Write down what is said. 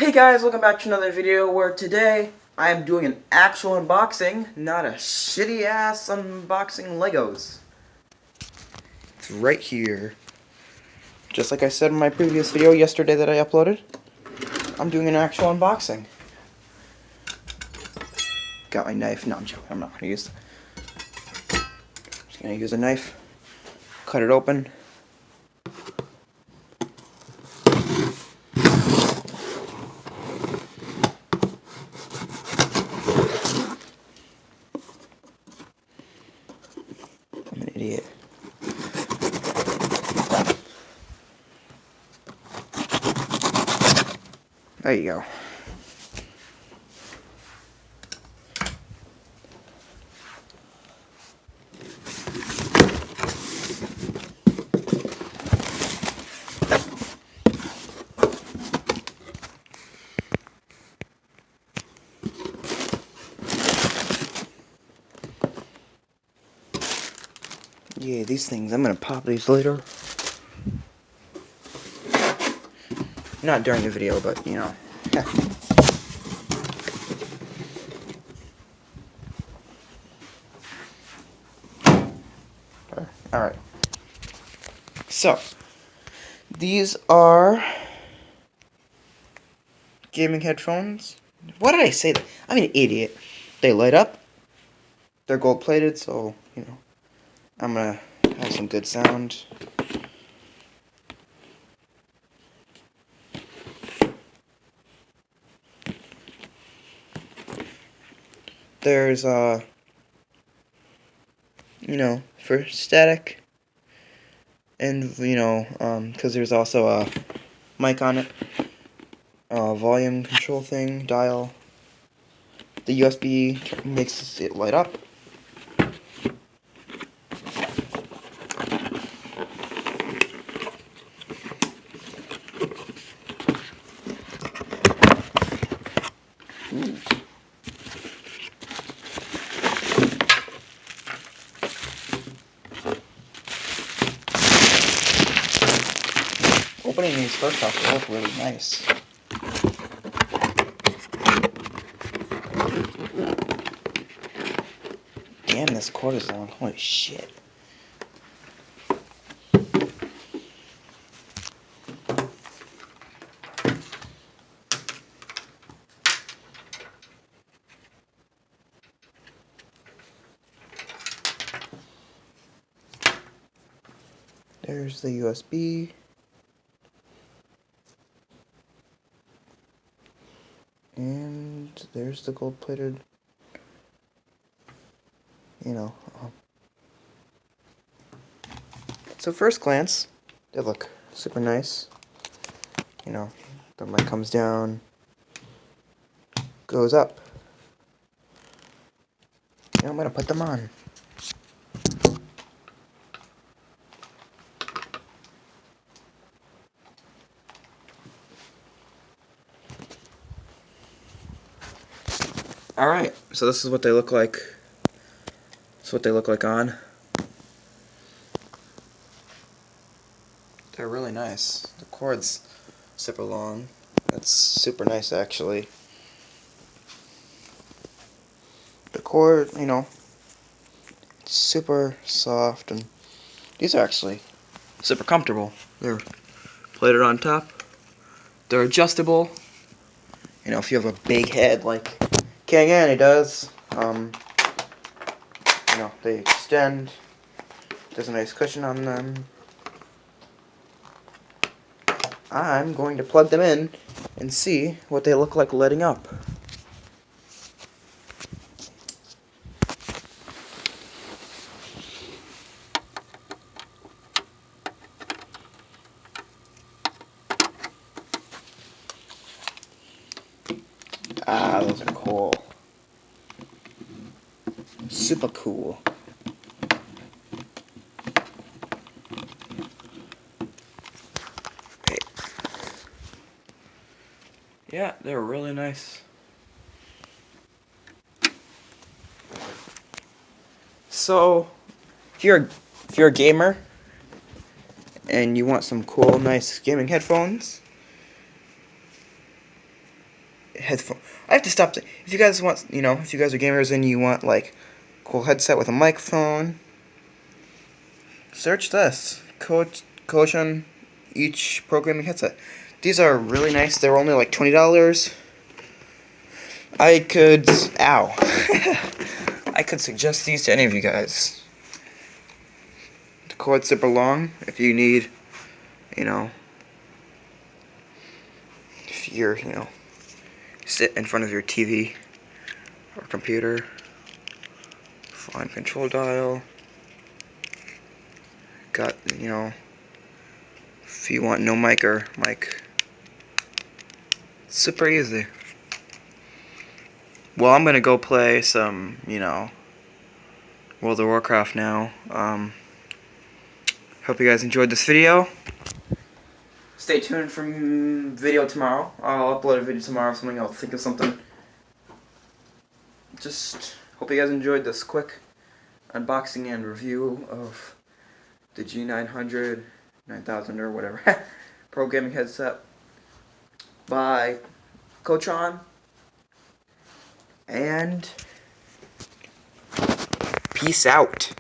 Hey guys, welcome back to another video where today I am doing an actual unboxing, not a shitty ass unboxing Legos. It's right here. Just like I said in my previous video yesterday that I uploaded, I'm doing an actual unboxing. Got my knife. No, I'm joking. I'm not gonna use. Just gonna use a knife. Cut it open. I'm an idiot. There you go. Yeah, these things, I'm gonna pop these later. Not during the video, but you know. Alright. So, these are gaming headphones. What did I say? I'm an idiot. They light up. They're gold plated, so, you know, I'm gonna have some good sound. There's, you know, for static, and, you know, because there's also a mic on it, volume control thing, dial. The USB makes it light up. Ooh. Opening these first off, they look really nice. Damn, this cord is long. Holy shit. There's the USB. And there's the gold-plated, you know. So first glance, they look super nice. You know, the mic comes down, goes up. Now I'm gonna put them on. Alright, so this is what they look like. This is what they look like on. They're really nice. The cord's super long. That's super nice, actually. The cord, you know, it's super soft, and these are actually super comfortable. They're plated on top. They're adjustable. You know, if you have a big head like King Annie does, you know, they extend. There's a nice cushion on them. I'm going to plug them in and see what they look like lighting up. Ah, those are cool. Super cool. Okay. Yeah, they're really nice. So, if you're a gamer and you want some cool, nice gaming headphones, headphone. I have to stop. If you guys want, if you guys are gamers and you want like cool headset with a microphone, search this Kotion Each programming headset. These are really nice. They're only like $20. I could I could suggest these to any of you guys. The cord's super long. If you need, if you're, sit in front of your TV or computer, volume control dial. Got, if you want no mic or mic, super easy. Well, I'm gonna go play some, World of Warcraft now. Hope you guys enjoyed this video. Stay tuned for video tomorrow. I'll upload a video tomorrow. Something I'll think of something. Just hope you guys enjoyed this quick unboxing and review of the G9000, 9000 or whatever pro gaming headset by Kotion, and peace out.